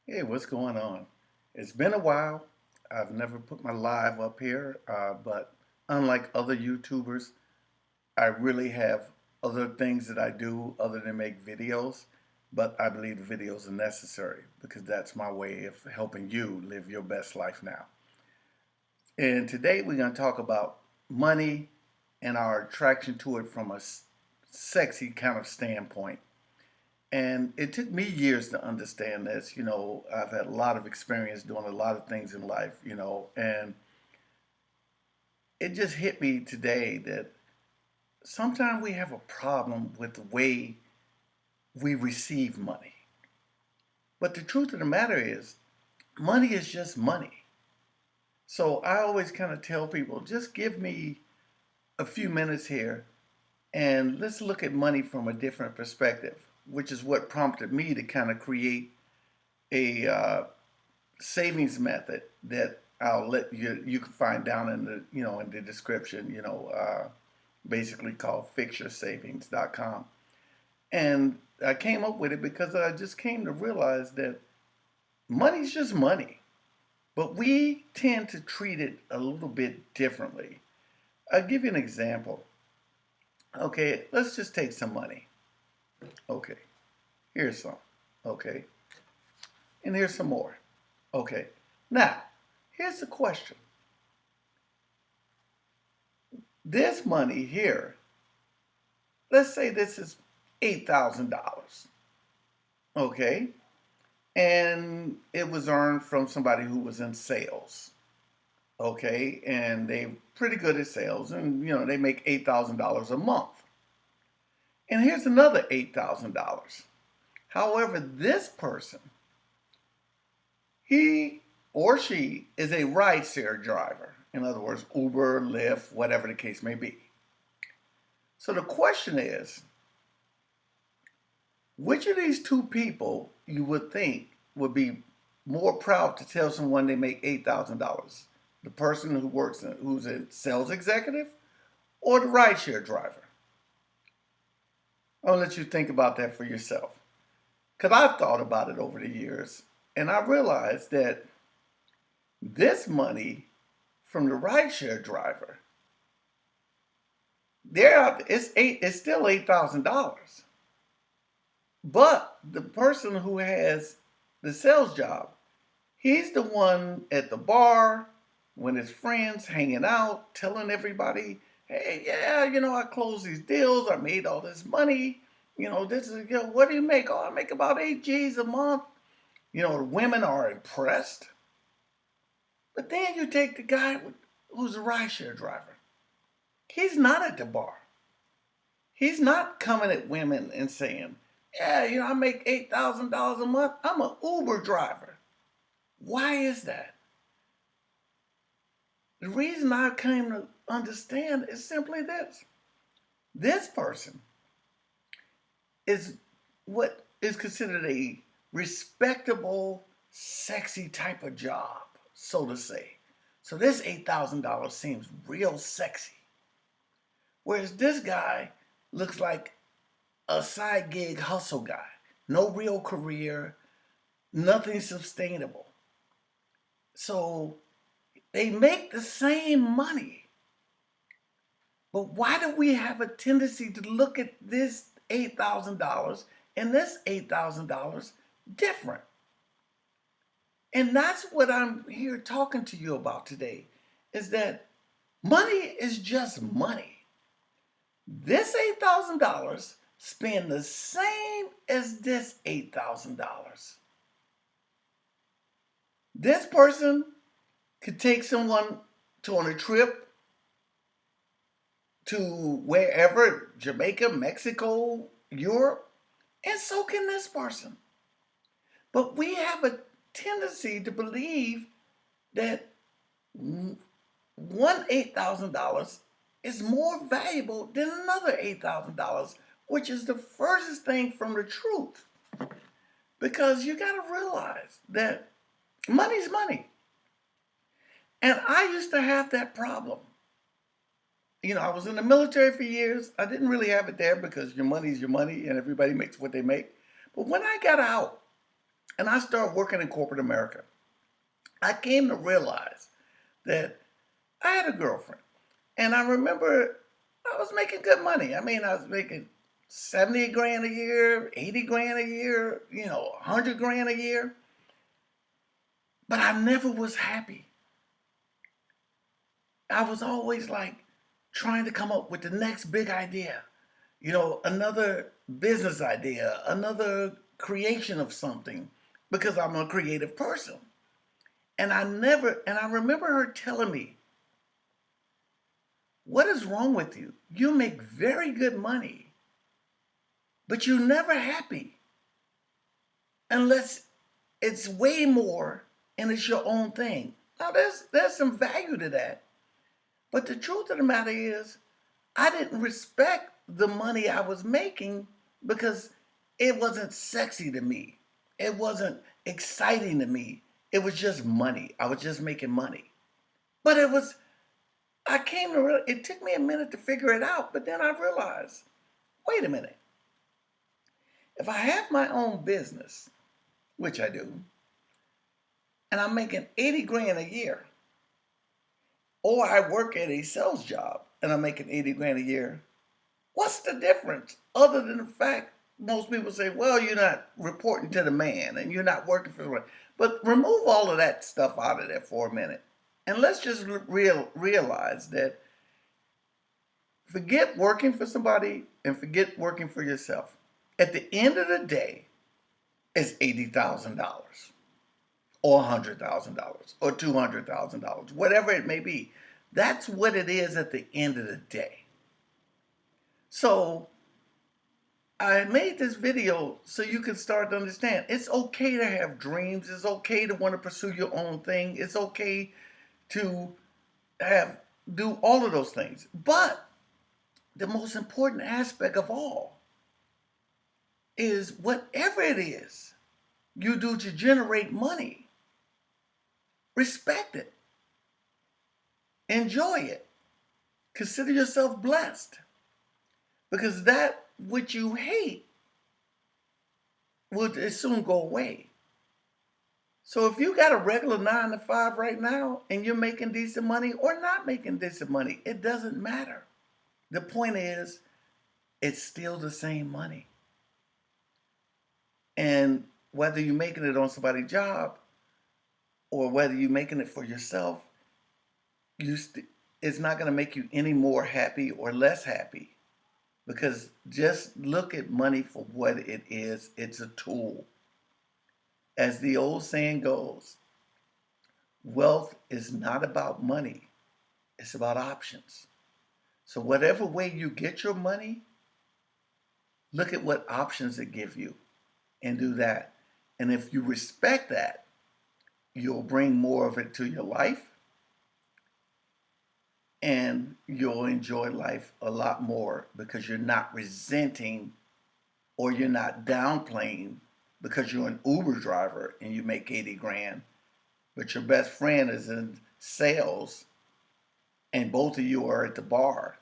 Hey, what's going on? It's been a while. I've never put my live up here, but unlike other YouTubers, I really have other things that I do other than make videos. But I believe the videos are necessary because that's my way of helping you live your best life now. And today we're going to talk about money and our attraction to it from a sexy kind of standpoint. And it took me years to understand this. I've had a lot of experience doing a lot of things in life, and it just hit me today that sometimes we have a problem with the way we receive money. But the truth of the matter is, money is just money. So I always kind of tell people, just give me a few minutes here and let's look at money from a different perspective, which is what prompted me to kind of create a savings method that I'll let you can find down in the description. Basically called fixyoursavings.com. And I came up with it because I just came to realize that money's just money, but we tend to treat it a little bit differently. I'll give you an example. Okay, let's just take some money. Okay, here's some. Okay, and here's some more. Okay, now here's the question. This money here, let's say this is $8,000, okay? And it was earned from somebody who was in sales, okay? And they are pretty good at sales and, they make $8,000 a month. And here's another $8,000. However, this person, he or she is a rideshare driver. In other words, Uber, Lyft, whatever the case may be. So the question is, which of these two people you would think would be more proud to tell someone they make $8,000? The person who's a sales executive or the rideshare driver? I'll let you think about that for yourself. Because I've thought about it over the years and I realized that this money from the rideshare driver, it's still $8,000. But the person who has the sales job, he's the one at the bar when his friends hanging out, telling everybody, hey, yeah, I closed these deals, I made all this money. This is, what do you make? Oh, I make about 8 G's a month. The women are impressed. But then you take the guy who's a rideshare driver. He's not at the bar. He's not coming at women and saying, yeah, I make $8,000 a month. I'm an Uber driver. Why is that? The reason I came to understand is simply this. This person is what is considered a respectable, sexy type of job, so to say. So this $8,000 seems real sexy. Whereas this guy looks like a side gig hustle guy. No real career, nothing sustainable. So they make the same money. But why do we have a tendency to look at this $8,000 and this $8,000 different? And that's what I'm here talking to you about today, is that money is just money. This $8,000 spend the same as this $8,000. This person could take someone on a trip to wherever, Jamaica, Mexico, Europe, and so can this person. But we have a tendency to believe that one $8,000 is more valuable than another $8,000, which is the furthest thing from the truth. Because you got to realize that money's money. And I used to have that problem. I was in the military for years. I didn't really have it there because your money's your money and everybody makes what they make. But when I got out, and I started working in corporate America, I came to realize that I had a girlfriend. And I remember I was making good money. I mean, I was making 70 grand a year, 80 grand a year, 100 grand a year. But I never was happy. I was always like trying to come up with the next big idea, another business idea, another creation of something, because I'm a creative person. And I remember her telling me, "What is wrong with you? You make very good money, but you're never happy unless it's way more and it's your own thing." Now there's some value to that. But the truth of the matter is I didn't respect the money I was making because it wasn't sexy to me. It wasn't exciting to me. It was just money. I was just making money. But I came to realize, it took me a minute to figure it out, but then I realized, wait a minute. If I have my own business, which I do, and I'm making 80 grand a year, or I work at a sales job and I'm making 80 grand a year, what's the difference other than the fact most people say, well, you're not reporting to the man and you're not working for the man. But remove all of that stuff out of there for a minute. And let's just realize that forget working for somebody and forget working for yourself. At the end of the day, it's $80,000 or $100,000 or $200,000, whatever it may be. That's what it is at the end of the day. So I made this video so you can start to understand it's okay to have dreams. It's okay to want to pursue your own thing. It's okay to do all of those things. But the most important aspect of all is whatever it is you do to generate money, respect it, enjoy it, consider yourself blessed, because that which you hate will soon go away. So if you got a regular 9 to 5 right now and you're making decent money or not making decent money, it doesn't matter. The point is, it's still the same money. And whether you're making it on somebody's job or whether you're making it for yourself, it's not going to make you any more happy or less happy. Because just look at money for what it is. It's a tool. As the old saying goes, wealth is not about money. It's about options. So whatever way you get your money, look at what options it give you and do that. And if you respect that, you'll bring more of it to your life and you'll enjoy life a lot more because you're not resenting or you're not downplaying because you're an Uber driver and you make 80 grand, but your best friend is in sales and both of you are at the bar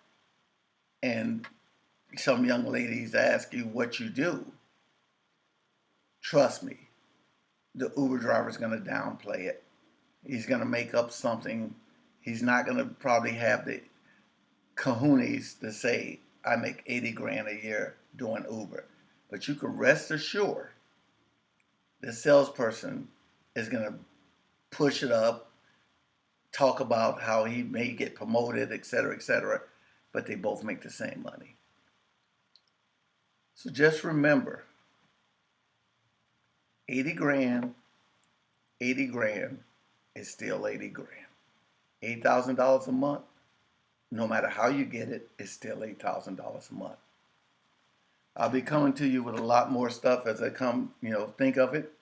and some young ladies ask you what you do. Trust me, the Uber driver is going to downplay it. He's going to make up something. He's not going to probably have the kahunas to say, I make 80 grand a year doing Uber. But you can rest assured the salesperson is going to push it up, talk about how he may get promoted, et cetera, but they both make the same money. So just remember, 80 grand, 80 grand is still 80 grand. $8,000 a month, no matter how you get it, it's still $8,000 a month. I'll be coming to you with a lot more stuff as I think of it.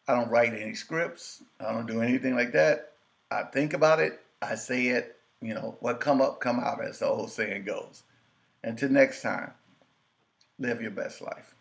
I don't write any scripts. I don't do anything like that. I think about it. I say it. What come up, come out, as the old saying goes. Until next time, live your best life.